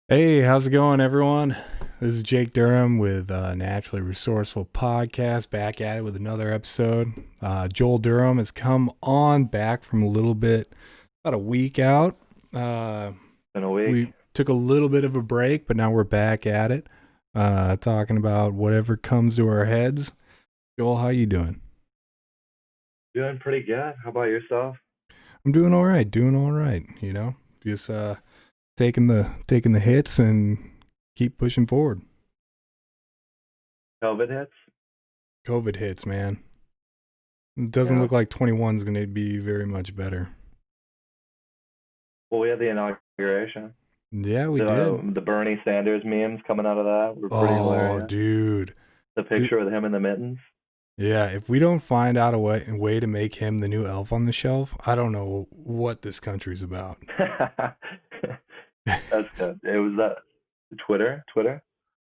Hey, how's it going, everyone? This is Jake Durham with Naturally Resourceful Podcast, back at it with another episode. Joel Durham has come on back from a little bit, about a week out. In a week. We took a little bit of a break, but now we're back at it, talking about whatever comes to our heads. Joel, how you doing? Doing pretty good. How about yourself? I'm doing all right, you know, just taking the hits and keep pushing forward. COVID hits? COVID hits, man. It doesn't Yeah. look like 21's going to be very much better. Well, we had the inauguration. Yeah, we did. The Bernie Sanders memes coming out of that were pretty Oh, hilarious. dude. The picture with him in the mittens. Yeah, if we don't find out a way to make him the new elf on the shelf, I don't know what this country's about. That's good. It was that Twitter.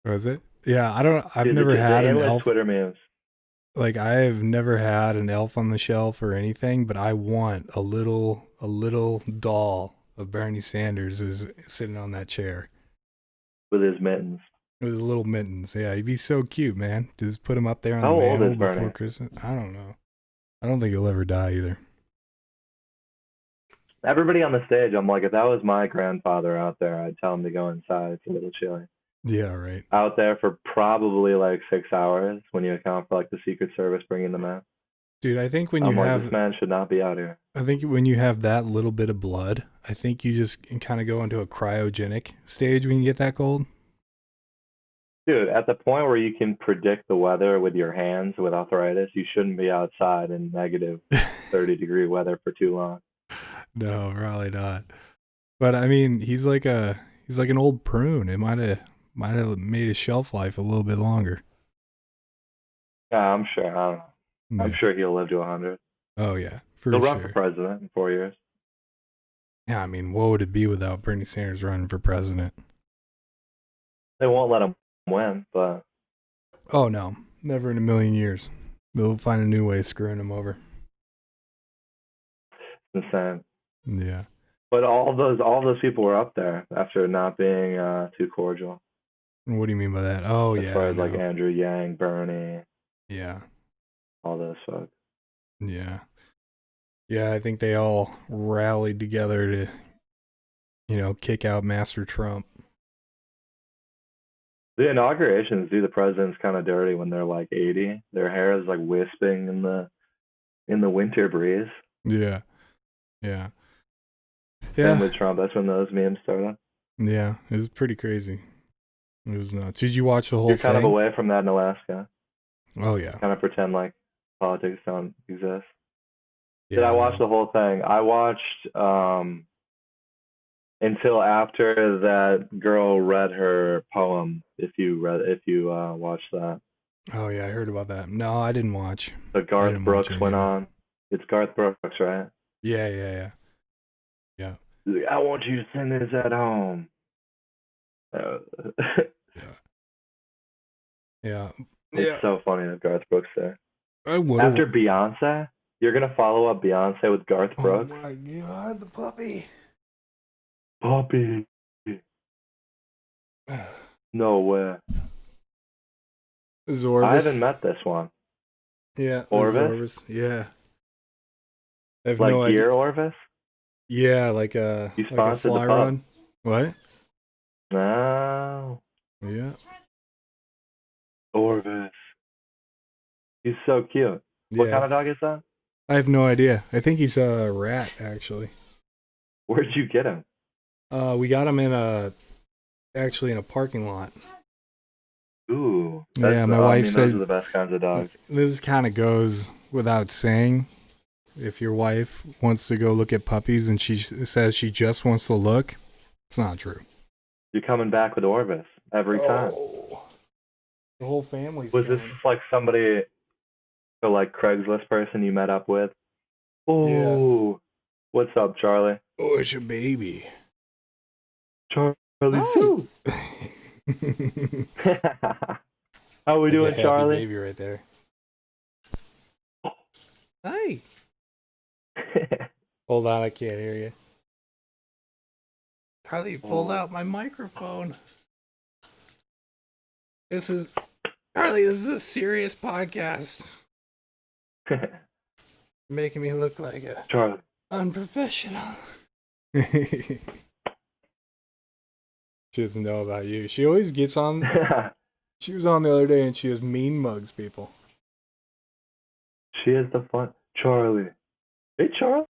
Was it? Yeah, I've Dude, never had the an endless elf. Twitter memes. Like, I've never had an elf on the shelf or anything, but I want a little doll of Bernie Sanders is sitting on that chair. With his mittens. With the little mittens. Yeah, he'd be so cute, man. Just put him up there on How the old mantle is before Bernie? Christmas. I don't know. I don't think he'll ever die either. Everybody on the stage, I'm like, if that was my grandfather out there, I'd tell him to go inside. It's a little chilly. Yeah, right. Out there for probably like 6 hours when you account for like the Secret Service bringing them in. Dude, I think when you I'm like, have this man should not be out here. I think when you have that little bit of blood, I think you just kind of go into a cryogenic stage when you get that cold. Dude, at the point where you can predict the weather with your hands with arthritis, you shouldn't be outside in negative 30-degree weather for too long. No, probably not. But I mean, he's like an old prune. It might have made his shelf life a little bit longer. Yeah, I'm sure. I don't know. I'm Yeah. sure he'll live to 100. Oh yeah, for He'll run for sure. president in 4 years. Yeah, I mean, what would it be without Bernie Sanders running for president? They won't let him win, but Oh no, never in a million years. They'll find a new way of screwing him over. it's insane. Yeah. But all those people were up there after not being too cordial. What do you mean by that? Oh As yeah, far I as like know. Andrew Yang, Bernie, Yeah, all those folks. yeah, yeah. I think they all rallied together to, kick out Master Trump. The inaugurations do the presidents kind of dirty when they're like 80. Their hair is like wisping in the winter breeze. Yeah, yeah, Same yeah, with Trump. That's when those memes started. yeah. It was pretty crazy. It was nuts. Did you watch the whole You're kind of thing? away from that in Alaska. Oh yeah, Kind of pretend like politics don't exist. Did yeah. I I watch know. the whole thing? I watched until after that girl read her poem. If you watched that, Oh yeah, I heard about that. No, I didn't watch. the I Garth didn't watch Brooks any went of it. on. It's Garth Brooks, right? Yeah, yeah, yeah, He's like, I want you to sing this at home. Uh, yeah, yeah, it's yeah. so funny that Garth Brooks there. I would have. After Beyonce, you're gonna follow up Beyonce with Garth Oh Brooks? my god, the puppy. Poppy. No way. I haven't Zorvis. met this one. Yeah, the Orvis? Zorvis. Yeah. I have no Like idea. Gear Orvis? Yeah, You like a sponsored the fly pup? run. What? No. Yeah. Orvis. He's so cute. What Yeah. kind of dog is that? I have no idea. I think he's a rat actually. Where'd you get him? We got him actually in a parking lot. Ooh. Yeah, my wife those said are the best kinds of dogs. this kind of goes without saying. If your wife wants to go look at puppies and she says she just wants to look, it's not true. You're coming back with Orvis every time. Oh, the whole family's Was this coming. like somebody, or like Craigslist person you met up with? Yeah. Ooh. What's up, Charlie? Oh, it's your baby. Charlie Hi. Sue. How we That's a doing, happy Charlie? baby right there. Hi. Hold on, I can't hear you. Harley pulled out my microphone. This is a serious podcast. Making me look like a Charlie. unprofessional. She doesn't know about you. She always gets on. She was on the other day and she has mean mugs people. She is the fun. Charlie. Hey, Charlie.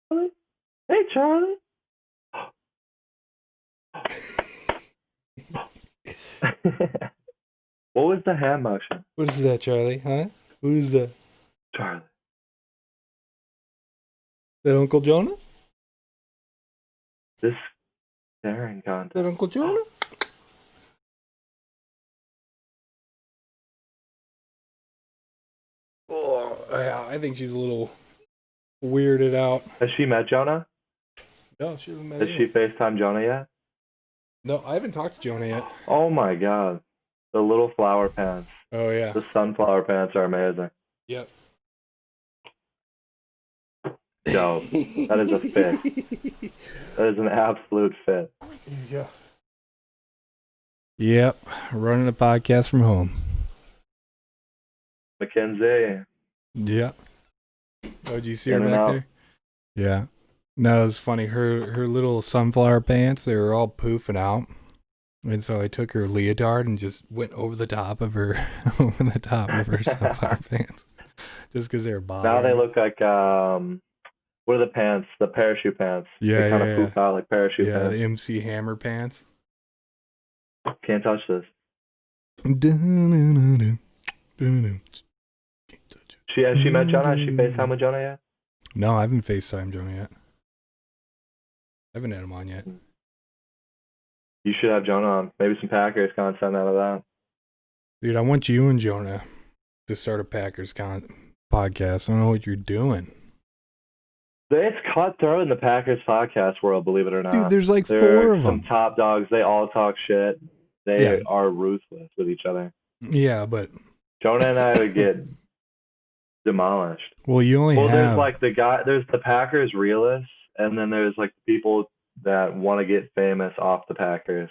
Hey, Charlie. What was the hand motion? What is that, Charlie? Huh? What is that? Charlie. That Uncle Jonah? This staring contest. That Uncle Jonah? Oh, yeah, I think she's a little weirded out. Has she met Jonah? No, she hasn't met Has she FaceTime Jonah yet? No, I haven't talked to Jonah yet. Oh my god. The little flower pants. Oh, yeah. The sunflower pants are amazing. Yep. Dope. That is a fit. That is an absolute fit. Yeah. Yep. Running a podcast from home. Mackenzie. Yeah. Oh, did you see her In and back out. there? Yeah. No, it was funny. Her little sunflower pants, they were all poofing out. And so I took her leotard and just went over the top of her sunflower pants. Just because they were bothering. Now they look like what are the pants? The parachute pants. Yeah, they kind yeah, of poof out like parachute yeah, pants. the MC Hammer pants. Can't touch this. Has she met Jonah? Has she FaceTime with Jonah yet? No, I haven't FaceTime Jonah yet. I haven't had him on yet. You should have Jonah on. Maybe some Packers content out of that. Dude, I want you and Jonah to start a Packers podcast. I don't know what you're doing. It's cutthroat in the Packers podcast world, believe it or not. Dude, there's like There four are of some them. top dogs. They all talk shit. They Yeah. are ruthless with each other. Yeah, but Jonah and I would get demolished. well, you only Well, there's have like there's the Packers realists, and then there's like people that want to get famous off the Packers.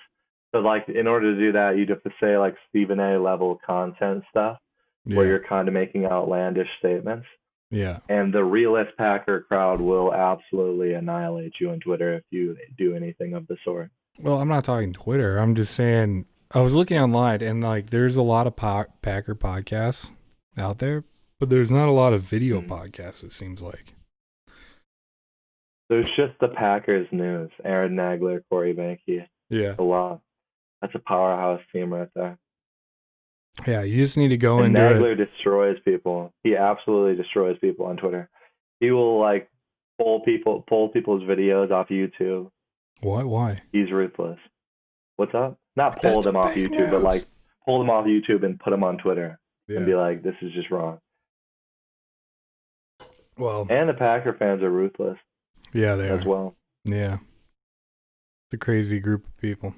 So like in order to do that, you'd have to say like Stephen A level content stuff where you're kind of making outlandish statements. yeah. And the realist Packer crowd will absolutely annihilate you on Twitter if you do anything of the sort. Well, I'm not talking Twitter. I'm just saying I was looking online and like there's a lot of Packer podcasts out there, but there's not a lot of video podcasts, it seems like. There's just the Packers news. Aaron Nagler, Corey Banke. Yeah. A lot. That's a powerhouse team right there. Yeah, you just need to go And into Nagler it. destroys people. He absolutely destroys people on Twitter. He will like pull people's videos off YouTube. What? Why? He's ruthless. What's up? Not pull That's them off fake YouTube, but news. like pull them off YouTube and put them on Twitter and be Yeah. like, this is just wrong. Well, And the Packer fans are ruthless yeah, they as are. well. Yeah. It's a crazy group of people.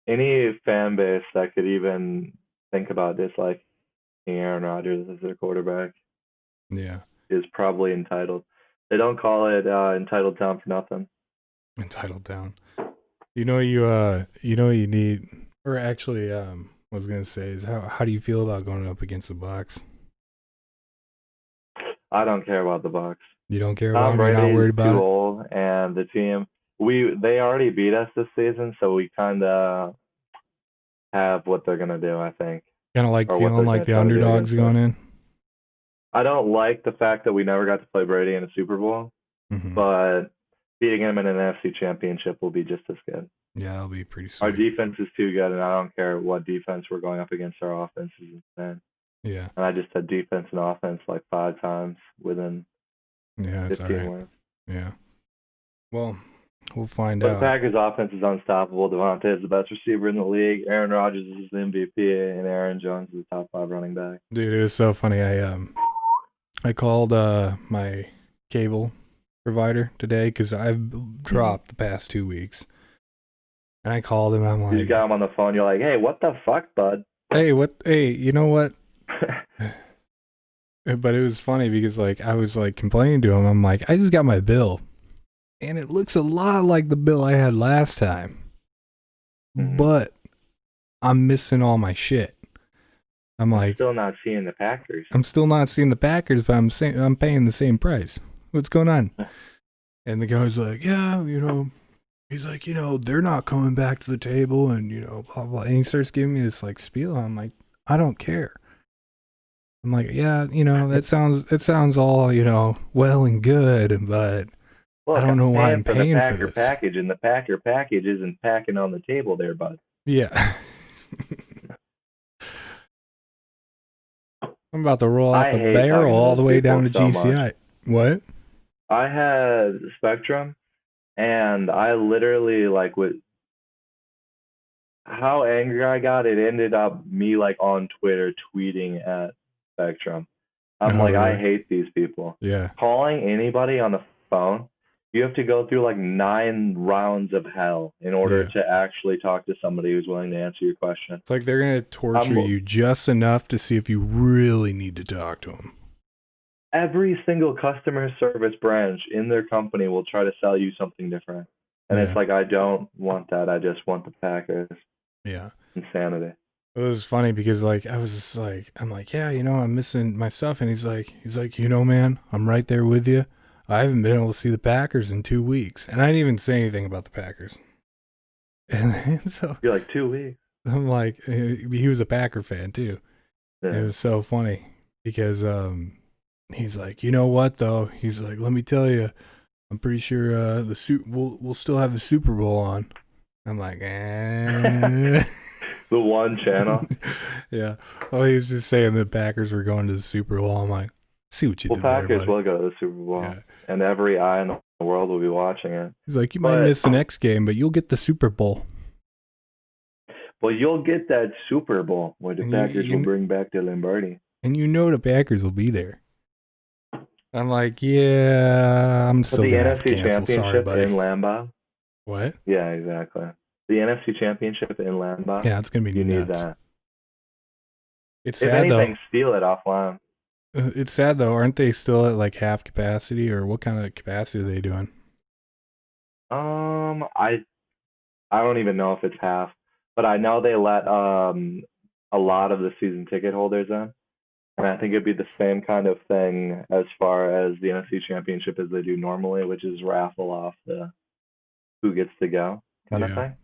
Any fan base that could even think about disliking Aaron Rodgers as their quarterback Yeah. is probably entitled. They don't call it entitled town for nothing. Entitled down. You know you need, or actually I was gonna say is how do you feel about going up against the Bucs? I don't care about the Bucs. You don't care about Tom them? You're not Brady worried is about too it? old, and the team they already beat us this season, so we kind of have what they're gonna do. I think. Kind of like Or what feeling they're like the gonna try to do underdogs against going us. in? I don't like the fact that we never got to play Brady in a Super Bowl, Mm-hmm. but beating him in an NFC Championship will be just as good. Yeah, that'll be pretty Our sweet. defense is too good, and I don't care what defense we're going up against. Our offense is insane. Yeah. And I just said defense and offense like 5 times within Yeah, it's all 15 right. wins. Yeah. Well, we'll find But the out. Packers' offense is unstoppable. Devontae is the best receiver in the league. Aaron Rodgers is the MVP, and Aaron Jones is the top 5 running back. Dude, it was so funny. I called my cable provider today because I've dropped the past 2 weeks. And I called him. I'm You like, got him on the phone. You're like, hey, what the fuck, bud? hey, you know what? But it was funny because like I was like complaining to him. I'm like, I just got my bill. and it looks a lot like the bill I had last time, but I'm missing all my shit. I'm like, still not seeing the Packers. I'm still not seeing the Packers, but I'm paying the same price. What's going on? And the guy's like, yeah, he's like, they're not coming back to the table, and blah blah. And he starts giving me this like spiel. I'm like, I don't care. I'm like, yeah, that sounds all well and good, but Look, I don't know why I'm for paying the for Packer this. package, and the Packer package isn't packing on the table there, bud. Yeah. I'm about to roll out I the hate barrel talking to all those the way down to people so GCI. much. What? I had Spectrum, and I literally with how angry I got, it ended up me on Twitter tweeting at Spectrum. I'm Oh, like, I really? hate these people. Yeah. Calling anybody on the phone, you have to go through 9 rounds of hell in order Yeah. to actually talk to somebody who's willing to answer your question. It's like they're going to torture you just enough to see if you really need to talk to them. Every single customer service branch in their company will try to sell you something different. And it's like, I don't want that. I just want the Packers. Yeah. Insanity. It was funny because I was just like, I'm like, yeah, I'm missing my stuff. And he's like, man, I'm right there with you. I haven't been able to see the Packers in 2 weeks. And I didn't even say anything about the Packers. And so you're like, 2 weeks. I'm like, he was a Packer fan too. Yeah. It was so funny because he's like, you know what though? He's like, let me tell you, I'm pretty sure we'll still have the Super Bowl on. I'm like, The one channel. Yeah. Oh, he was just saying the Packers were going to the Super Bowl. I'm like, see what you did Packers there, buddy. will go to the Super Bowl, and every eye in the world will be watching it. He's like, you might miss the next game, but you'll get the Super Bowl. Well, you'll get that Super Bowl where the Packers will bring back the Lombardi. And the Packers will be there. I'm like, yeah, I'm still going to have to cancel. Sorry, buddy. In Lambeau. What? Yeah, exactly. The NFC Championship in Lambeau. Yeah, it's going to be nuts. You need that. It's sad, though. Steal it offline. It's sad, though. Aren't they still at half capacity, or what kind of capacity are they doing? I don't even know if it's half, but I know they let a lot of the season ticket holders in. And I think it'd be the same kind of thing as far as the NFC Championship as they do normally, which is raffle off the who gets to go kind of thing.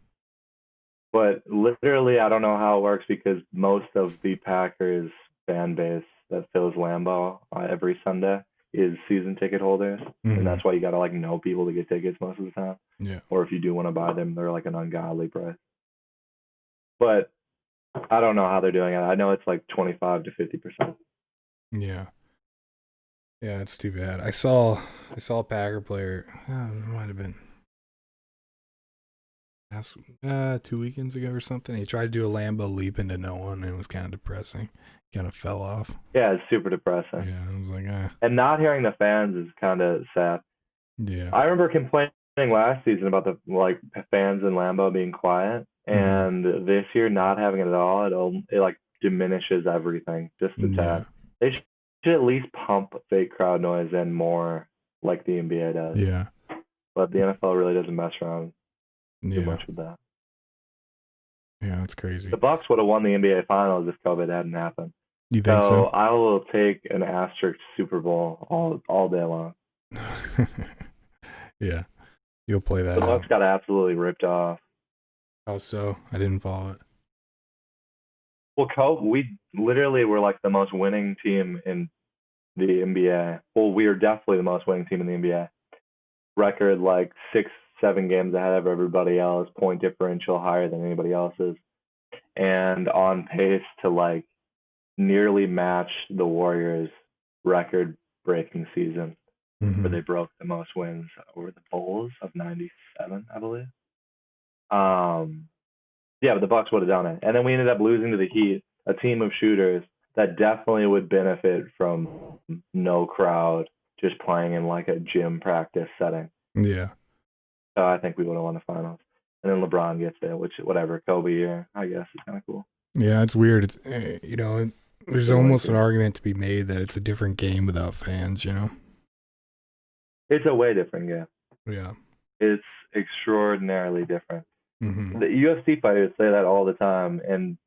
But literally, I don't know how it works because most of the Packers fan base that fills Lambeau every Sunday is season ticket holders. Mm-hmm. And that's why you got to know people to get tickets most of the time. Yeah. Or if you do want to buy them, they're an ungodly price. But I don't know how they're doing it. I know it's 25 to 50%. Yeah. Yeah, it's too bad. I saw a Packer player. It might have been 2 weekends ago or something. He tried to do a Lambeau leap into no one, and it was kind of depressing. Kind of fell off. Yeah, it's super depressing. Yeah, I was like, And not hearing the fans is kind of sad. Yeah. I remember complaining last season about the fans in Lambeau being quiet, and this year not having it at all. It diminishes everything just a tad. They should at least pump fake crowd noise in more like the NBA does. Yeah. But the NFL really doesn't mess around too much with that. Yeah, that's crazy. The Bucks would have won the NBA Finals if COVID hadn't happened. You think so? I will take an asterisk Super Bowl all day long. Yeah. You'll play that. The Bucks got absolutely ripped off. How so? I didn't follow it. Well, we literally were the most winning team in the NBA. Well, we are definitely the most winning team in the NBA. Record 6-7 games ahead of everybody else, point differential higher than anybody else's, and on pace to nearly match the Warriors' record-breaking season, where they broke the most wins over the Bulls of '97, I believe. Yeah, but the Bucks would have done it, and then we ended up losing to the Heat, a team of shooters that definitely would benefit from no crowd, just playing in a gym practice setting. Yeah. So I think we would have won the finals. And then LeBron gets it, which, whatever, Kobe year, I guess, is kind of cool. Yeah, it's weird. It's, there's almost an argument to be made that it's a different game without fans, It's a way different game. Yeah. it's extraordinarily different. Hmm. The UFC fighters say that all the time, and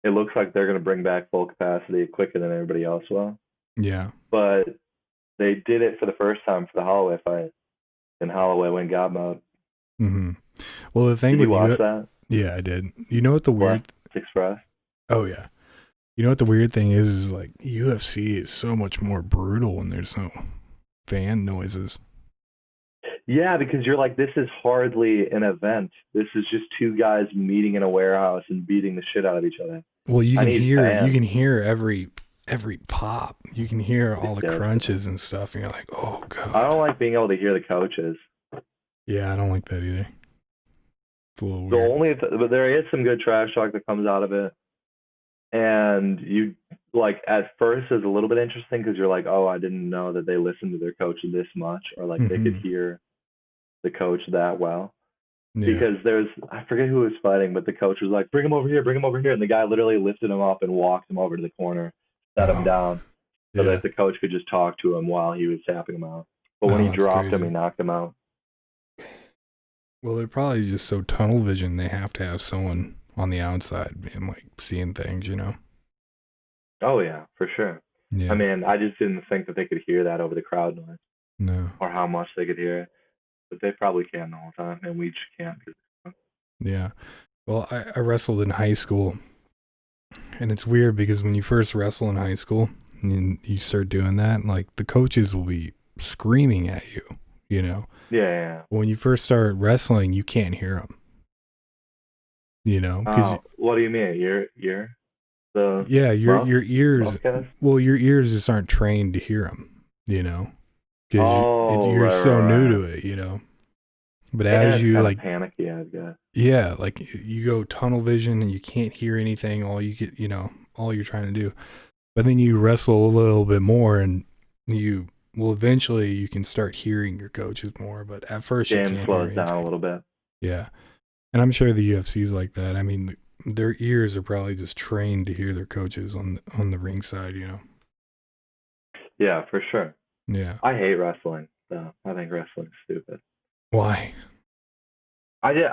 it looks like they're going to bring back full capacity quicker than everybody else will. Yeah. But they did it for the first time for the Holloway fight, and Holloway went God mode. Hmm. Well, the thing Did with you watch that? yeah, I did. You know what the Blast weird? Express. Oh yeah. You know what the weird thing is like UFC is so much more brutal when there's no fan noises. Yeah, because you're like, this is hardly an event. This is just two guys meeting in a warehouse and beating the shit out of each other. Well, I need you fans. can hear every pop. You can hear all the Ridiculous. crunches and stuff, and you're like, oh I don't god. like being able to hear the coaches. Yeah, I don't like that either. It's a little The weird. only, but there is some good trash talk that comes out of it, and you like at first is a little bit interesting because you're like, oh, I didn't know that they listened to their coach this much, or like they could Hmm. hear the coach that well. Yeah. Because I forget who was fighting, but the coach was like, bring him over here, and the guy literally lifted him up and walked him over to the corner, set him Oh, down, so yeah. that the coach could just talk to him while he was tapping him out. But when he Oh, that's dropped him, he crazy. knocked him out. Well, they're probably just so tunnel vision. They have to have someone on the outside and like seeing things, you know? Oh yeah, for sure. I Yeah. mean, I just didn't think that they could hear that over the crowd noise No. or how much they could hear it, but they probably can the whole time, and we just can't. Yeah. Well, I wrestled in high school, and it's weird because when you first wrestle in high school and you start doing that, like the coaches will be screaming at you, you know? Yeah, yeah. When you first start wrestling, you can't hear them, you know? Because Oh, what do you mean? You're the yeah, most your ears, most guys? well, your ears just aren't trained to hear them, you know? Because Oh, you're right, so right, new right. to it, you know? But And as it's you kind of like, panicky, I guess. yeah, like you go tunnel vision and you can't hear anything. All you get, all you're trying to do. But then you wrestle a little bit more, and you will eventually you can start hearing your coaches more. But at first, you Game can't hear slows down a anything. little bit. Yeah, and I'm sure the UFC's like that. I mean, their ears are probably just trained to hear their coaches on the ringside. You know. Yeah, for sure. Yeah. I hate wrestling, though. I think wrestling's stupid. Why? I did.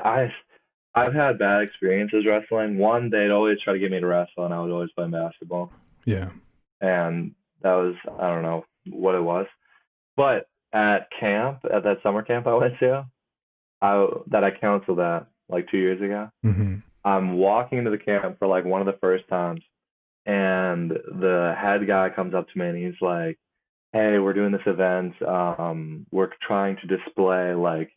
I've had bad experiences wrestling. One, they'd always try to get me to wrestle, and I was always playing basketball, Yeah. and that was I don't know what it was. But at camp, at that summer camp I went to, I counseled at like 2 years ago. Mm-hmm. I'm walking into the camp for like one of the first times, and the head guy comes up to me and he's like, "Hey, we're doing this event. We're trying to display like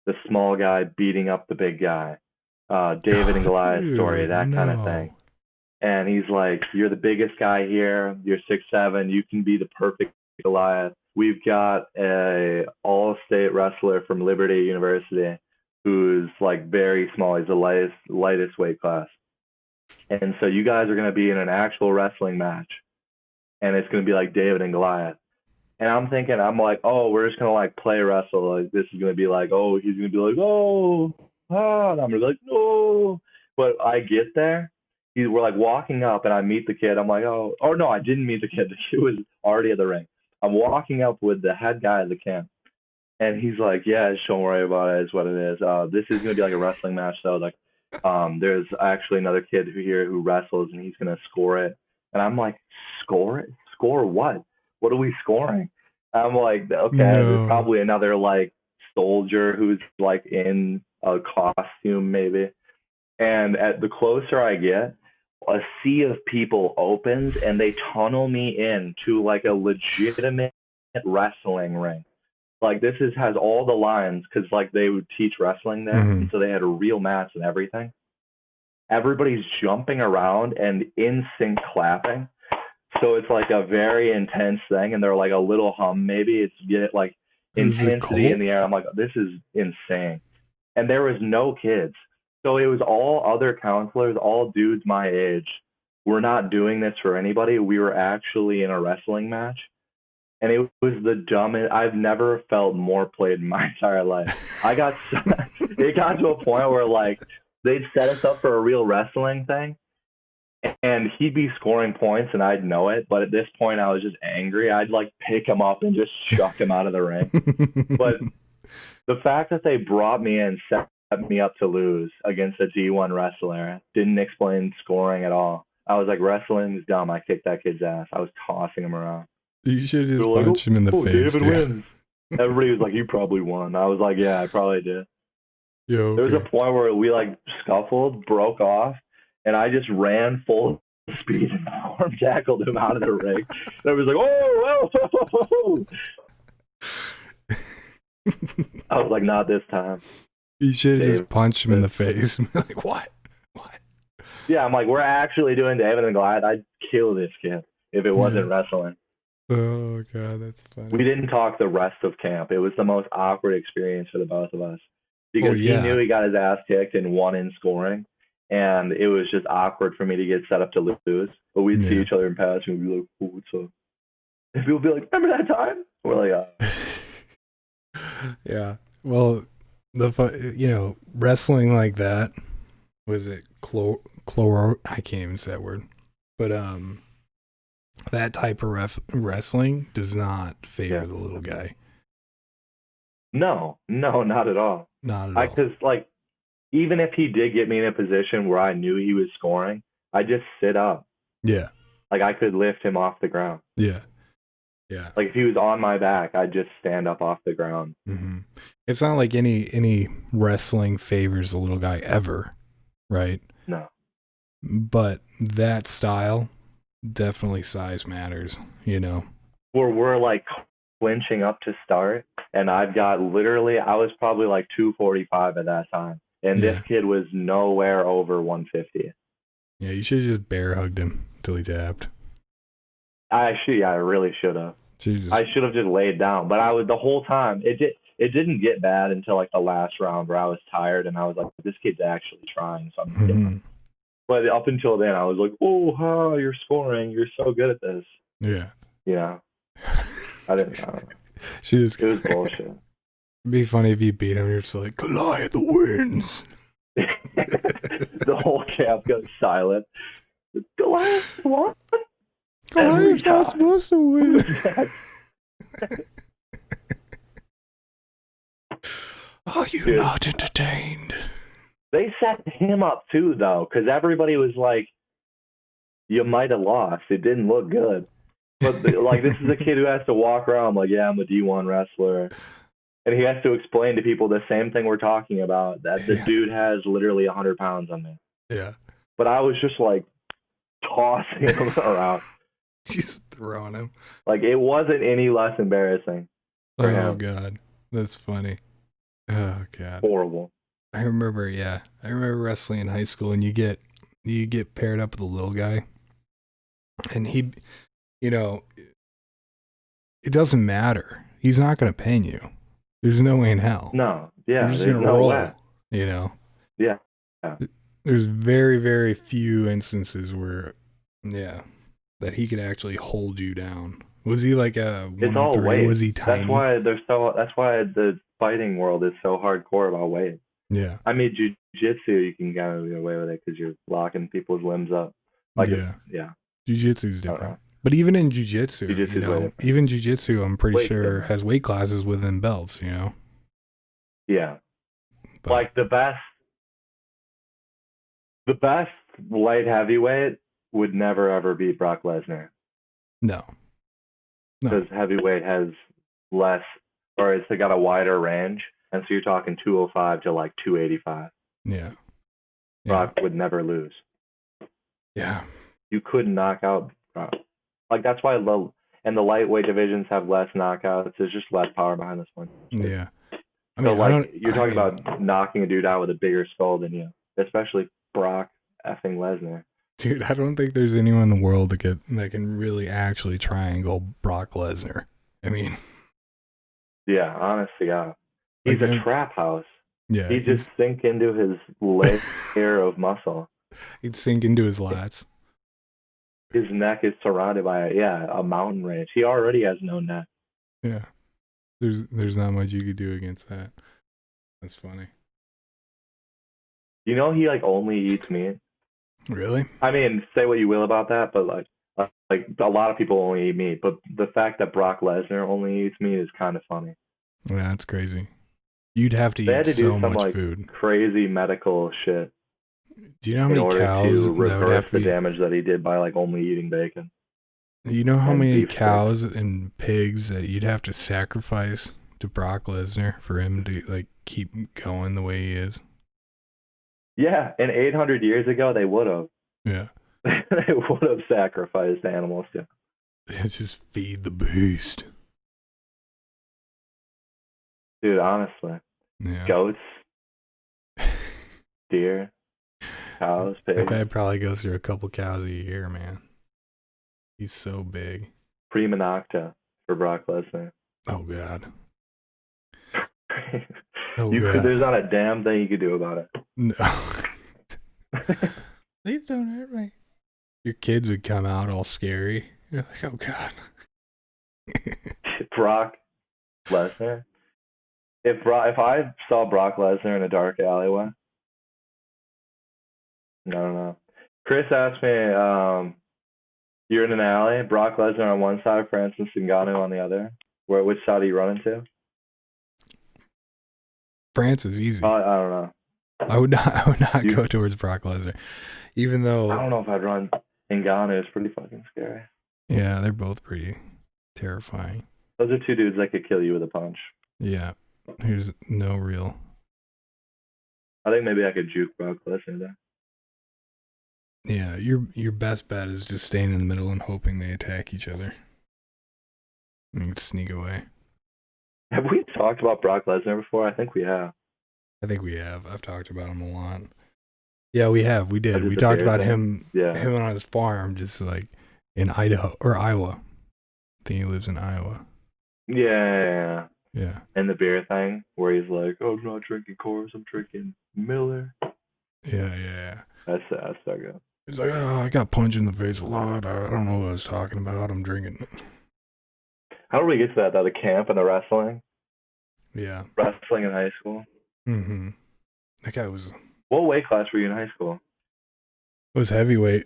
the small guy beating up the big guy, David and Oh, Goliath story, dude, that kind of thing." no. And he's like, "You're the biggest guy here. You're 6'7". You can be the perfect Goliath. We've got a all-state wrestler from Liberty University who's like very small. He's the lightest weight class. And so you guys are going to be in an actual wrestling match, and it's going to be like David and Goliath." And I'm thinking, I'm like, oh, we're just gonna like play wrestle. Like this is gonna be like, oh, he's gonna be like, oh, ah, and I'm gonna be like, no. But I get there, we're like walking up, and I meet the kid. I'm like, oh no, I didn't meet the kid. The kid was already at the ring. I'm walking up with the head guy of the camp, and he's like, yeah, just don't worry about it. It's what it is. This is gonna be like a wrestling match, though. Like, there's actually another kid who wrestles, and he's gonna score it. And I'm like, score it? Score what? What are we scoring? I'm like, okay, there's No. probably another like soldier who's like in a costume maybe. And at the closer I get, a sea of people opens and they tunnel me in to like a legitimate wrestling ring. Like this has all the lines because like they would teach wrestling there, Mm-hmm. and so they had a real mats and everything. Everybody's jumping around and in sync clapping, so it's like a very intense thing, and they're like a little hum maybe. It's get like Is it intensity in cold? the air. I'm like, this is insane. And there was no kids. So it was all other counselors, all dudes my age. We're not doing this for anybody. We were actually in a wrestling match. And it was the dumbest. I've never felt more played in my entire life. I got it got to a point where like they'd set us up for a real wrestling thing, and he'd be scoring points and I'd know it, but at this point I was just angry. I'd like pick him up and just chuck him out of the ring. But The fact that they brought me in set me up to lose against a D1 wrestler didn't explain scoring at all. I was like, wrestling's dumb. I kicked that kid's ass. I was tossing him around. You should They just were like, punch him in the oh, face, David dude. wins. Everybody was like, you probably won. I was like, yeah, I probably did. Yo, There was okay. a point where we like scuffled, broke off, and I just ran full speed and arm tackled him out of the ring. And I was like, oh, whoa. I was like, not this time. You should have Dave, just punched him in the face. Like, what? What? Yeah, I'm like, we're actually doing David and Goliath. I'd kill this kid if it wasn't wrestling. Oh, God, that's funny. We didn't talk the rest of camp. It was the most awkward experience for the both of us because he knew he got his ass kicked and won in scoring. And it was just awkward for me to get set up to lose. But we'd see each other in pass and we'd be like, oh, what's up? And people would be like, remember that time? We're like, yeah. Well, wrestling like that, was it chloro? I can't even say that word. But that type of wrestling does not favor the little guy. No, not at all. Not at all. Because, like, even if he did get me in a position where I knew he was scoring, I'd just sit up. Yeah. Like, I could lift him off the ground. Yeah. Yeah. Like, if he was on my back, I'd just stand up off the ground. Mm-hmm. It's not like any wrestling favors a little guy ever, right? No. But that style, definitely size matters, Where we're, like, clinching up to start, and I was probably, like, 245 at that time. And this kid was nowhere over 150. Yeah, you should have just bear hugged him until he tapped. I really should have. Jesus. I should have just laid down. But the whole time, it didn't get bad until like the last round where I was tired and I was like, this kid's actually trying something. But up until then, I was like, oh, you're scoring. You're so good at this. Yeah. Yeah. I didn't know. It was bullshit. It'd be funny if you beat him. You're just like, Goliath wins. The whole camp goes silent. Goliath won? Goliath's not supposed to win. Are you not entertained? They set him up too, though, because everybody was like, you might have lost. It didn't look good. But, this is a kid who has to walk around like, yeah, I'm a D1 wrestler. And he has to explain to people the same thing we're talking about, that the dude has literally 100 pounds on me. Yeah. But I was just, like, tossing him around. Just throwing him. Like, it wasn't any less embarrassing for him. God. That's funny. Oh, God. Horrible. I remember wrestling in high school, and you get paired up with a little guy. And he, it doesn't matter. He's not going to pin you. There's no way in hell. No, yeah, you're just gonna roll. Way. Yeah. There's very, very few instances where, that he could actually hold you down. Was he like a 103? Was he tiny? That's why the fighting world is so hardcore about weight. Yeah. I mean, jiu-jitsu, you can kind of get away with it because you're locking people's limbs up. Jiu-jitsu's different. But even in jiu-jitsu, I'm pretty sure has weight classes within belts, Yeah. But, like the best light heavyweight would never ever beat Brock Lesnar. No. Because heavyweight has less, or it's got a wider range, and so you're talking 205 to like 285. Yeah. Brock would never lose. Yeah. You couldn't knock out Brock. Like, that's why the lightweight divisions have less knockouts. There's just less power behind this one. Yeah. You're talking about knocking a dude out with a bigger skull than you, especially Brock effing Lesnar. Dude, I don't think there's anyone in the world that can really actually triangle Brock Lesnar. I mean. Yeah, honestly, yeah. He's a trap house. Yeah. He'd just sink into his layer of muscle. He'd sink into his lats. His neck is surrounded by a mountain range. He already has no neck. Yeah. There's not much you could do against that. That's funny. He like only eats meat. Really? I mean, say what you will about that, but like a lot of people only eat meat. But the fact that Brock Lesnar only eats meat is kind of funny. Yeah, that's crazy. You'd have to They had eat to do so some much like food. crazy medical shit Do you know how in many order cows to that would reverse have to the be? damage that he did by like only eating bacon You know how and many beef sticks. cows and pigs that you'd have to sacrifice to Brock Lesnar for him to like keep going the way he is? Yeah, and 800 years ago they would have. Yeah. They would have sacrificed animals to. Just feed the beast. Dude, honestly, Yeah. goats, deer, cows, That pigs, guy probably goes through a couple cows a year, man. He's so big. prima nocta for Brock Lesnar. Oh God. Oh God. There's not a damn thing you could do about it. No. Please don't hurt me. Your kids would come out all scary. You're like, oh God. Brock Lesnar. If I saw Brock Lesnar in a dark alleyway, I don't know. Chris asked me, you're in an alley, Brock Lesnar on one side, Francis Ngannou on the other. Which side are you running to? France is easy. I don't know. I would not go towards Brock Lesnar, even though I don't know if I'd run. Ngannou is pretty fucking scary. Yeah, they're both pretty terrifying. Those are two dudes that could kill you with a punch. Yeah, there's no real. I think maybe I could juke Brock Lesnar there. Yeah, your best bet is just staying in the middle and hoping they attack each other. And you can sneak away. Have we talked about Brock Lesnar before? I think we have. I think we have. I've talked about him a lot. Yeah, we have. We did. We Just a talked bear about thing? him on his farm, just like in Idaho or Iowa. I think he lives in Iowa. Yeah. Yeah. And the beer thing where he's like, "Oh, I'm not drinking Coors, I'm drinking Miller." Yeah. That's so good. He's like, oh, I got punched in the face a lot. I don't know what I was talking about. I'm drinking it. How did we get to that? The camp and the wrestling? Yeah. Wrestling in high school? Mm-hmm. That guy was What weight class were you in high school? heavyweight,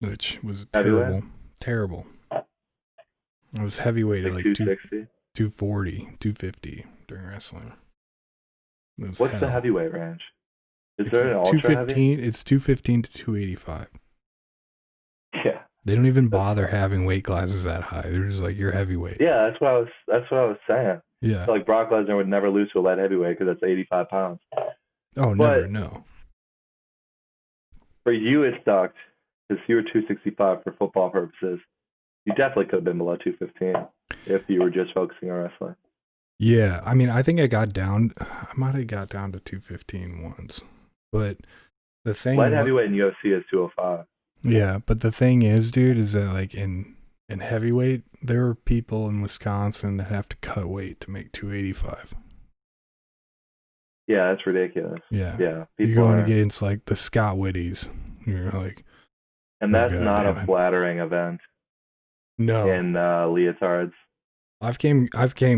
which was Heavyweight? terrible. I was heavyweight at like 260? 240, 250 during wrestling. What's the heavyweight range? Is there an ultra 215? heavy? It's 215 to 285. Yeah. They don't even bother having weight classes that high. They're just like, you're heavyweight. Yeah, that's what I was saying. Yeah. So like Brock Lesnar would never lose to a light heavyweight because that's 85 pounds. Oh, never, no. For you, it sucked because you were 265 for football purposes. You definitely could have been below 215 if you were just focusing on wrestling. Yeah, I mean, I think I might have got down to 215 once. But the thing... Light heavyweight in UFC is 205. Yeah, but the thing is, dude, is that like in heavyweight, there are people in Wisconsin that have to cut weight to make 285. Yeah, that's ridiculous. Yeah. Yeah. You're going against like the Scott Whitties. You're like... And that's not a flattering event. No. In leotards. I've came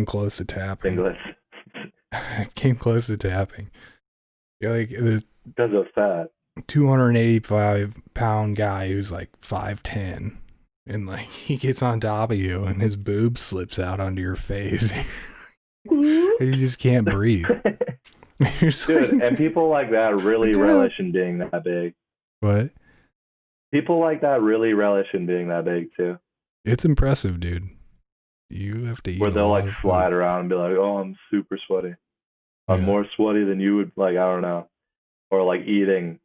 close to tapping. English. I came close to tapping. You're like the because of fat. 285-pound guy who's like 5'10", and like he gets on top of you and his boob slips out onto your face. You just can't breathe. Dude, and people like that really relish in being that big. What? People like that really relish in being that big too. It's impressive, dude. You have to eat. Where they'll like slide around and be like, "Oh, I'm super sweaty. I'm more sweaty than you would." Like, I don't know, or like eating,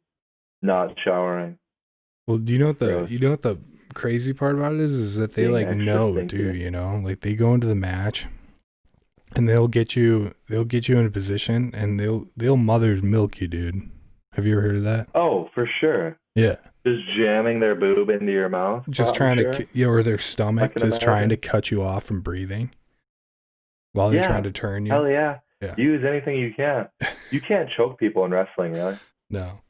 not showering. Well, do you know what the crazy part about it is that they like know too. You know, like they go into the match, and they'll get you in a position, and they'll mother's milk you, dude. Have you ever heard of that? Oh, for sure. Yeah. Just jamming their boob into your mouth. Just trying to, or their stomach, just trying to cut you off from breathing while they're trying to turn you. Hell yeah. Use anything you can. You can't choke people in wrestling, really. No.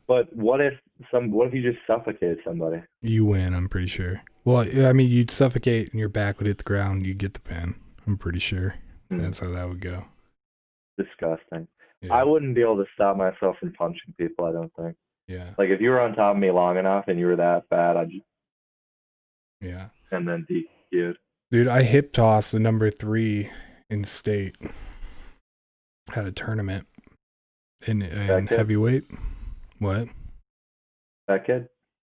But what if you just suffocate somebody? You win, I'm pretty sure. Well, I mean, you'd suffocate and your back would hit the ground. You'd get the pin. I'm pretty sure that's how that would go. Disgusting. Yeah. I wouldn't be able to stop myself from punching people, I don't think. Yeah. Like if you were on top of me long enough and you were that bad, I'd just... Yeah. And then DQ'd. Dude, I hip tossed the number 3 in state. had a tournament in That kid? heavyweight. What? That kid?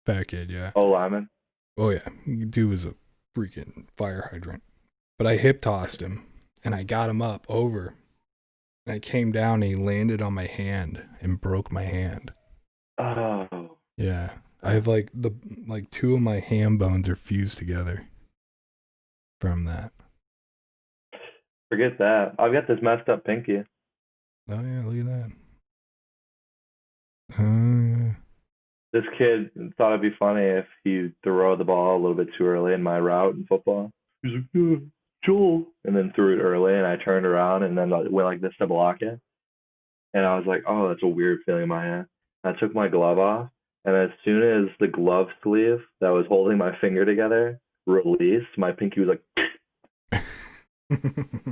Fat kid, yeah. Oh, Lyman? Oh yeah, dude was a freaking fire hydrant. But I hip tossed him, and I got him up over. And I came down, and he landed on my hand and broke my hand. Oh. Yeah, I have like two of my ham bones are fused together from that. Forget that. I've got this messed up pinky. Oh yeah, look at that. This kid thought it'd be funny if he threw the ball a little bit too early in my route in football. He's like, Joel, and then threw it early, and I turned around and then went like this to block it. And I was like, oh, that's a weird feeling in my hand. I took my glove off, and as soon as the glove sleeve that was holding my finger together released, my pinky was like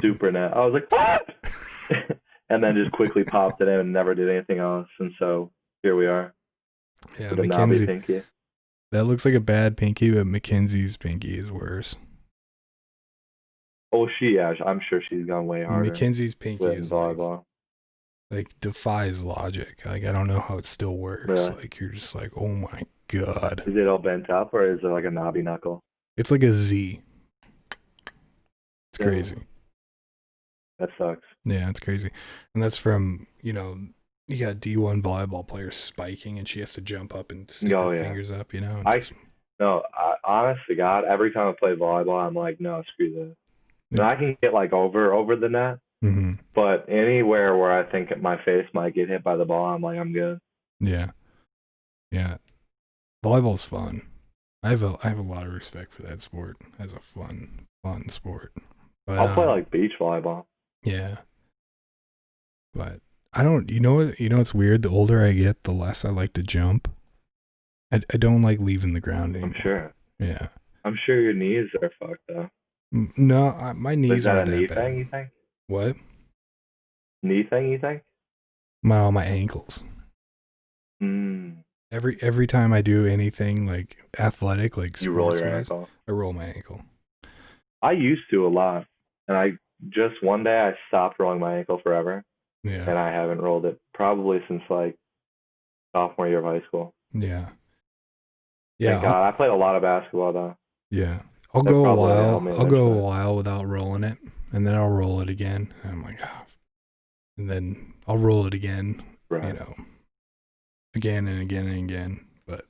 super net. I was like, what? And then just quickly popped it in and never did anything else. And so here we are. Yeah, with a knobby pinky. That looks like a bad pinky, but Mackenzie's pinky is worse. Oh, I'm sure she's gone way harder. Mackenzie's pinky is like defies logic. Like, I don't know how it still works. Really? Like, you're just like, oh my God. Is it all bent up, or is it like a knobby knuckle? It's like a Z. It's crazy. That sucks. Yeah, it's crazy. And that's from, you got D1 volleyball players spiking, and she has to jump up and stick her fingers up, Honest to God, every time I play volleyball, I'm like, no, screw this. And I can get like over the net, but anywhere where I think my face might get hit by the ball, I'm like, I'm good. Yeah. Volleyball's fun. I have a lot of respect for that sport as a fun sport. But I'll play like beach volleyball. Yeah. But I don't. It's weird. The older I get, the less I like to jump. I don't like leaving the ground anymore. I'm sure. Yeah. I'm sure your knees are fucked though. No, my knees aren't that bad. Is that a knee thing, you think? What? Knee thing, you think? My ankles. Every time I do anything like athletic, like you roll your ankle. I roll my ankle. I used to a lot, and I just one day I stopped rolling my ankle forever. Yeah. And I haven't rolled it probably since like sophomore year of high school. Yeah. Thank God. I played a lot of basketball though. Yeah. I'll go a while without rolling it, and then I'll roll it again. And I'm like, and then I'll roll it again. Right. Again and again and again. But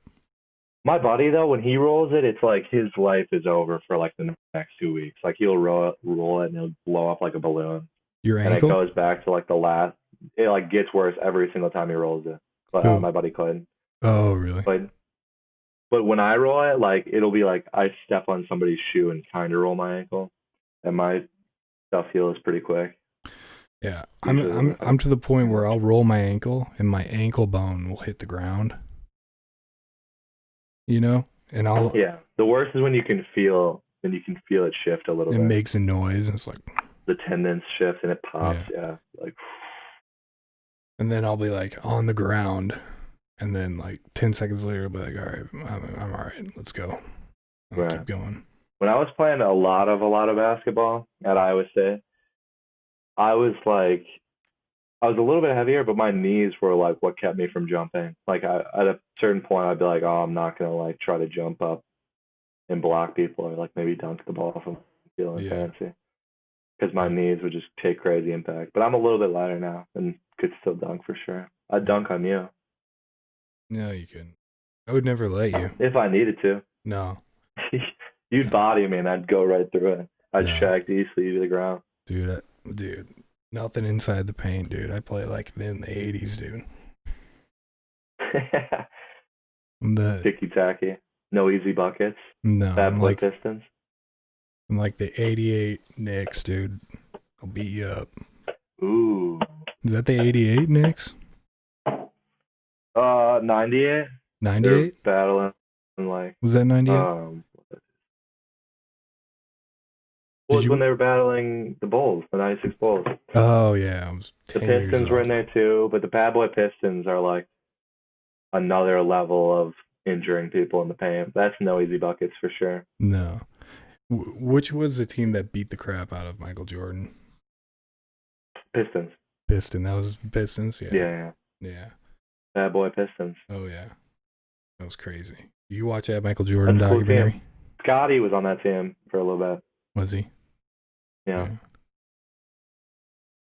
my buddy though, when he rolls it, it's like his life is over for like the next 2 weeks. Like he'll roll it and he'll blow up like a balloon. Your ankle? And it goes back to like the last. It like gets worse every single time he rolls it. But my buddy Clayton. Oh, really? But when I roll it, like it'll be like I step on somebody's shoe and kind of roll my ankle, and my stuff heals pretty quick. Yeah, I'm to the point where I'll roll my ankle and my ankle bone will hit the ground. And I'll. Yeah, the worst is when you can feel it shift a little bit. It makes a noise. And it's like the tendons shift and it pops. Yeah, like. And then I'll be like on the ground, and then like 10 seconds later, I'll be like, all right, I'm all right. Let's go. I'll keep going. When I was playing a lot of basketball at Iowa State, I was a little bit heavier, but my knees were like what kept me from jumping. Like at a certain point, I'd be like, oh, I'm not gonna like try to jump up and block people or like maybe dunk the ball if I'm feeling fancy, because my knees would just take crazy impact. But I'm a little bit lighter now and could still dunk for sure. I'd dunk on you. No, you couldn't. I would never let you. If I needed to. No. You'd body me and I'd go right through it. I'd shag easily to the ground. Dude, nothing inside the paint, dude. I play like in the 80s, dude. Ticky tacky. No easy buckets. No. Bad boy Pistons. I'm like the 88 Knicks, dude. I'll beat you up. Ooh. Is that the 88 Knicks? 98. 98? Battling like. Was that 98? When they were battling the Bulls, the 96 Bulls. Oh, yeah. The Pistons were in there too, but the bad boy Pistons are like another level of injuring people in the paint. That's no easy buckets for sure. No. Which was the team that beat the crap out of Michael Jordan? Pistons. Piston. That was Pistons. Yeah. Yeah. Yeah. Bad boy Pistons. Oh yeah. That was crazy. You watch that Michael Jordan That's a cool documentary? team. Scotty was on that team for a little bit. Was he? Yeah.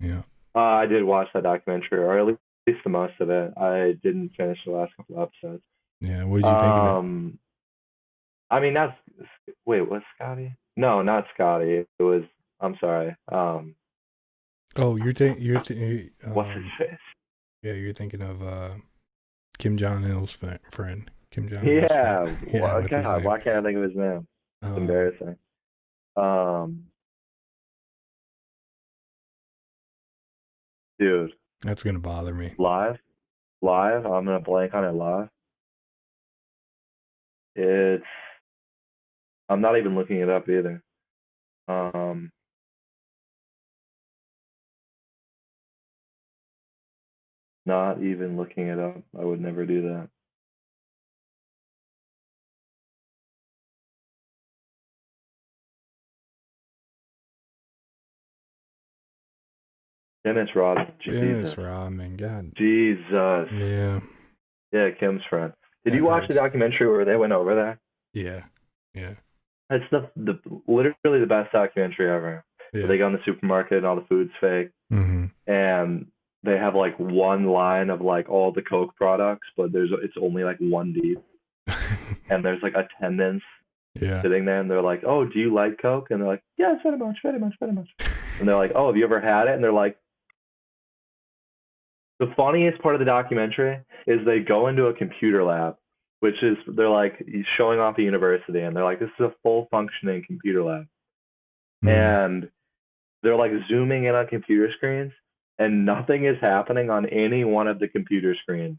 Yeah. I did watch that documentary, or at least the most of it. I didn't finish the last couple of episodes. Yeah. What did you think of it? I mean, wait, was Scotty? No, not Scotty. It was. I'm sorry. Oh, What's his face? Yeah, you're thinking of Kim Jong Il's friend. Kim Jong Il's Yeah. friend. Yeah. What's his God, name? why can't I think of his name? It's embarrassing. Dude, That's gonna bother me. live. I'm gonna blank on it live. It's. I'm not even looking it up either. Not even looking it up. I would never do that. Dennis Rodman. Dennis Rodman. God. Jesus. Yeah. Yeah, Kim's friend. Did That you watch the hurts. documentary where they went over there? Yeah. Yeah. It's the literally the best documentary ever. Yeah. They go in the supermarket and all the food's fake, and they have like one line of like all the Coke products, but it's only like one deep, and there's like attendants sitting there, and they're like, "Oh, do you like Coke?" And they're like, "Yes, very much, very much, very much." And they're like, "Oh, have you ever had it?" And they're like, the funniest part of the documentary is they go into a computer lab, which is they're like showing off a university, and they're like, "This is a full functioning computer lab," and they're like zooming in on computer screens, and nothing is happening on any one of the computer screens.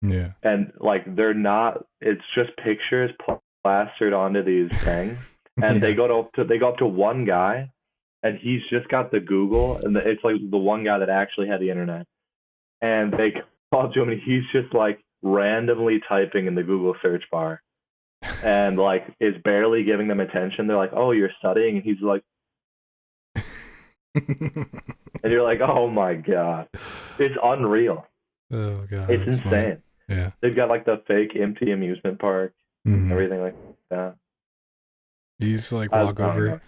Yeah. And like they're not. It's just pictures plastered onto these things, and they go up to one guy, and he's just got the Google, and it's like the one guy that actually had the internet. And they call to him, and he's just like randomly typing in the Google search bar, and like is barely giving them attention. They're like, "Oh, you're studying," and he's like, and you're like, "Oh my god, it's unreal." Oh god, it's insane. Funny. Yeah, they've got like the fake empty amusement park, everything like that. You just like walk over,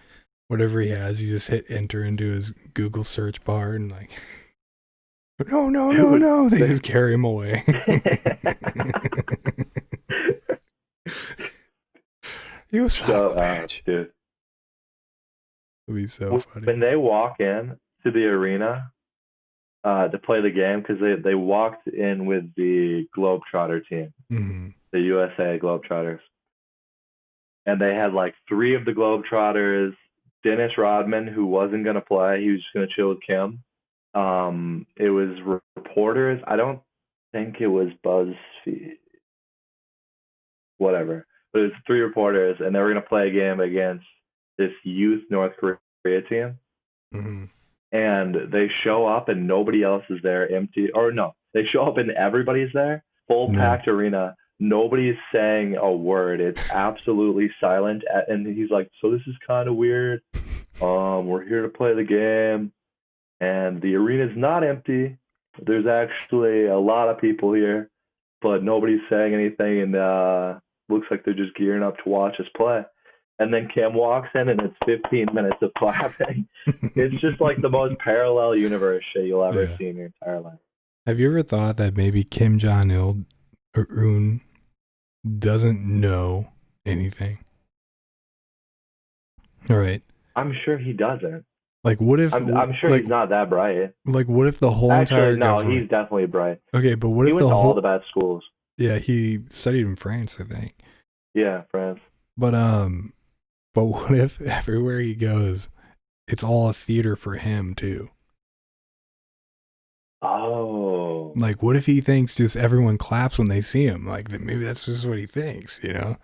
whatever he has, you just hit enter into his Google search bar and like. No. They just carry him away. You son of a bitch. Dude. It'd be so funny. When they walk in to the arena to play the game, because they walked in with the Globetrotter team, the USA Globetrotters. And they had like 3 of the Globetrotters, Dennis Rodman, who wasn't going to play. He was just going to chill with Kim. It was reporters. I don't think it was BuzzFeed. Whatever. But it was 3 reporters, and they were going to play a game against this youth North Korea team. And they show up, and nobody else is there, empty. Or no, they show up, and everybody's there, full packed arena. Nobody's saying a word. It's absolutely silent. And he's like, "So this is kind of weird. We're here to play the game. And the arena's not empty. There's actually a lot of people here, but nobody's saying anything, and looks like they're just gearing up to watch us play." And then Kim walks in, and it's 15 minutes of clapping. It's just like the most parallel universe shit you'll ever see in your entire life. Have you ever thought that maybe Kim Jong-il doesn't know anything? All right. I'm sure he doesn't. Like, what if... I'm sure he's not that bright. Like, what if the whole entire government... he's definitely bright. Okay, but what if he went to all the best schools? Yeah, he studied in France, I think. Yeah, France. But what if everywhere he goes, it's all a theater for him, too? Oh. Like, what if he thinks just everyone claps when they see him? Like, maybe that's just what he thinks, you know?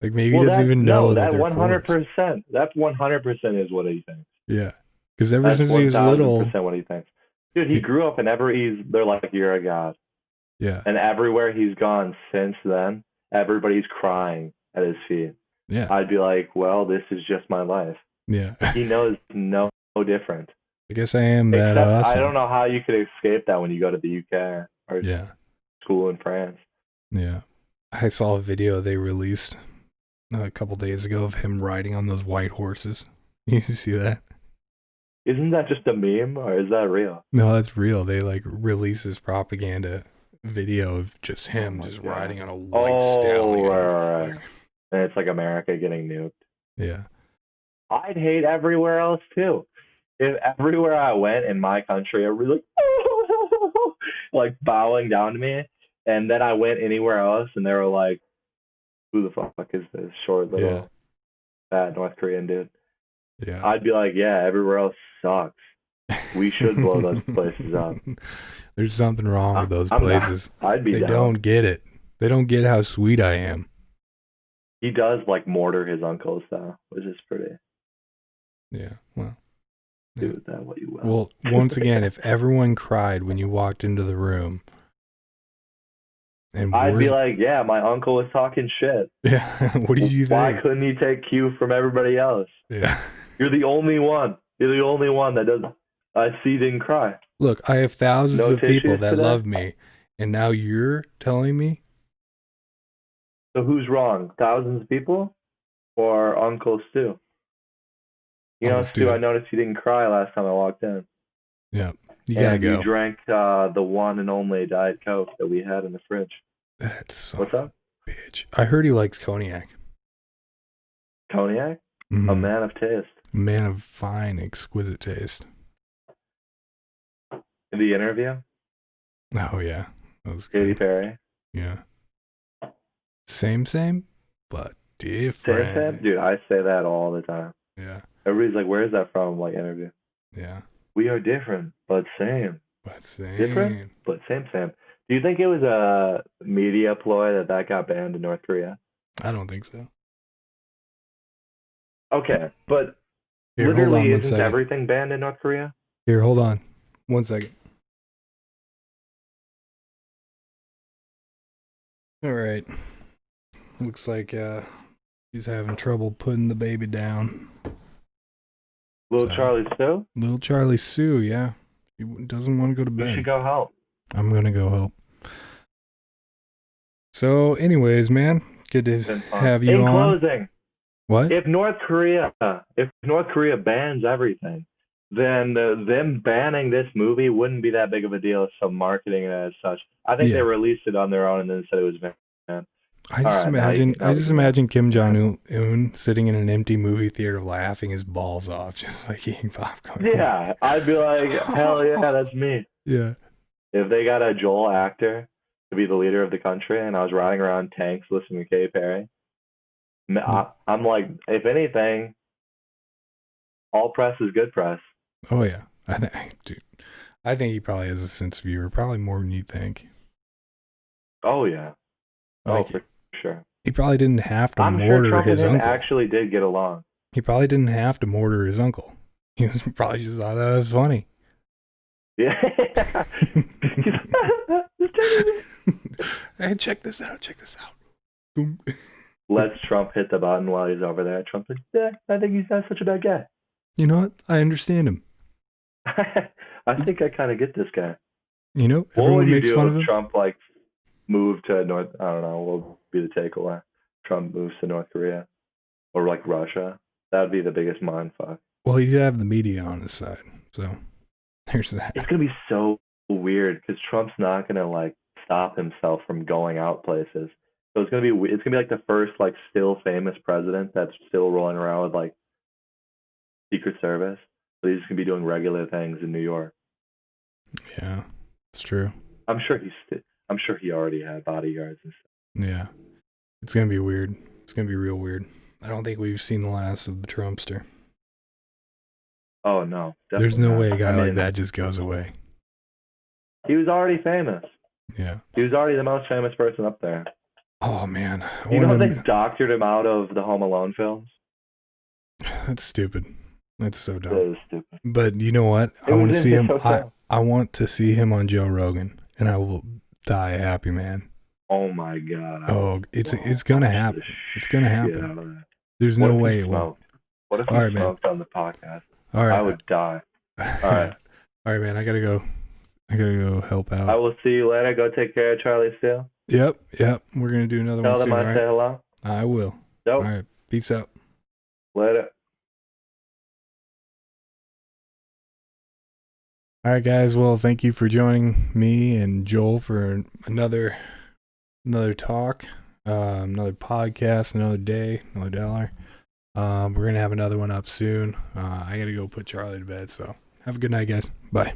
Like, maybe he doesn't even know that they're 100%. That 100% is what he thinks. Yeah. Because ever since he was little... That's 1,000% what he thinks. Dude, he grew up and they're like, "You're a god." Yeah. And everywhere he's gone since then, everybody's crying at his feet. Yeah. I'd be like, well, this is just my life. Yeah. He knows no different. I guess I am that Except awesome. I don't know how you could escape that when you go to the UK or Yeah. school in France. Yeah. I saw a video they released a couple days ago of him riding on those white horses. You see that? Isn't that just a meme or is that real? No, that's real. They like release this propaganda video of just him Oh just God. riding on a white stallion. Right. And it's like America getting nuked. Yeah. I'd hate everywhere else too. If everywhere I went in my country, everybody like bowing down to me, and then I went anywhere else, and they were like, "Who the fuck is this short little fat North Korean dude?" Yeah. I'd be like, "Yeah, everywhere else sucks. We should blow those places up." There's something wrong with those places. I'd be They down. don't get it. They don't get how sweet I am. He does like mortar his uncles though, which is pretty. Yeah. Well. Do with that what you will. Well, once again, if everyone cried when you walked into the room, and I'd be like, yeah, my uncle was talking shit. Yeah. What did you think? Why couldn't he take cue from everybody else? Yeah. You're the only one. You're the only one that doesn't. I see didn't cry. Look, I have thousands of people that today? love me, and now you're telling me? So who's wrong? Thousands of people, or Uncle Stu? You know, Stu, I noticed you didn't cry last time I walked in. Yeah, you gotta go. You drank the one and only Diet Coke that we had in the fridge. That's what's up, bitch? I heard he likes cognac. Cognac? Mm-hmm. A man of taste. A man of fine, exquisite taste. The interview? Oh yeah, that was good. Katy Perry. Yeah. Same, but different. Same? Dude, I say that all the time. Yeah. Everybody's like, "Where's that from?" Like interview. Yeah. We are different, but same. But same. Different, but same. Do you think it was a media ploy that got banned in North Korea? I don't think so. Okay, but Here, literally isn't everything banned in North Korea? Here, hold on. 1 second. All right. Looks like he's having trouble putting the baby down. Little Charlie Sue? Little Charlie Sue, yeah. He doesn't want to go to bed. You should go help. I'm going to go help. So, anyways, man, good to have you on. In closing, what? If North Korea bans everything, then them banning this movie wouldn't be that big of a deal. Some marketing it as such. I think they released it on their own and then said it was banned. I just imagine Kim Jong-un sitting in an empty movie theater laughing his balls off, just like eating popcorn. Yeah, I'd be like, hell yeah, that's me. Yeah. If they got a Joel actor to be the leader of the country and I was riding around tanks listening to Katy Perry, I'm like, if anything, all press is good press. Oh, yeah. I think he probably has a sense of humor, probably more than you think. Oh, yeah. Like, for sure. He probably didn't have to mortar sure Trump his and uncle. Actually did get along. He probably didn't have to mortar his uncle. He probably just thought that was funny. Yeah. Hey, check this out. Boom. Lets Trump hit the button while he's over there. Trump's like, yeah, I think he's not such a bad guy. You know what? I understand him. I think I kind of get this guy. You know, everyone makes fun of him. Trump like moved to North. I don't know. What will be the takeaway? Trump moves to North Korea or like Russia. That would be the biggest mind fuck. Well, he did have the media on his side, so there's that. It's gonna be so weird because Trump's not gonna like stop himself from going out places. So it's gonna be like the first like still famous president that's still rolling around with like Secret Service. So he's gonna be doing regular things in New York. Yeah, it's true. I'm sure he already had bodyguards and stuff. Yeah, it's gonna be weird. It's gonna be real weird. I don't think we've seen the last of the Trumpster. Oh no, there's no way a guy like that just goes away. He was already famous. Yeah, he was already the most famous person up there. Oh man, you know they doctored him out of the Home Alone films. That's stupid. That's so dumb. That is stupid. But you know what? I want to see him. I want to see him on Joe Rogan, and I will die a happy man. Oh my god! It's gonna happen. It's gonna happen. There's no way it won't. What if he smoked on the podcast? All right, I would die. All right. All right, man. I gotta go. Help out. I will see you later. Go take care of Charlie still. Yep. We're gonna do another Tell one them soon. I All say right. hello. I will. Dope. All right. Peace out. Later. All right, guys. Well, thank you for joining me and Joel for another talk, another podcast, another day, another dollar. We're gonna have another one up soon. I gotta go put Charlie to bed. So have a good night, guys. Bye.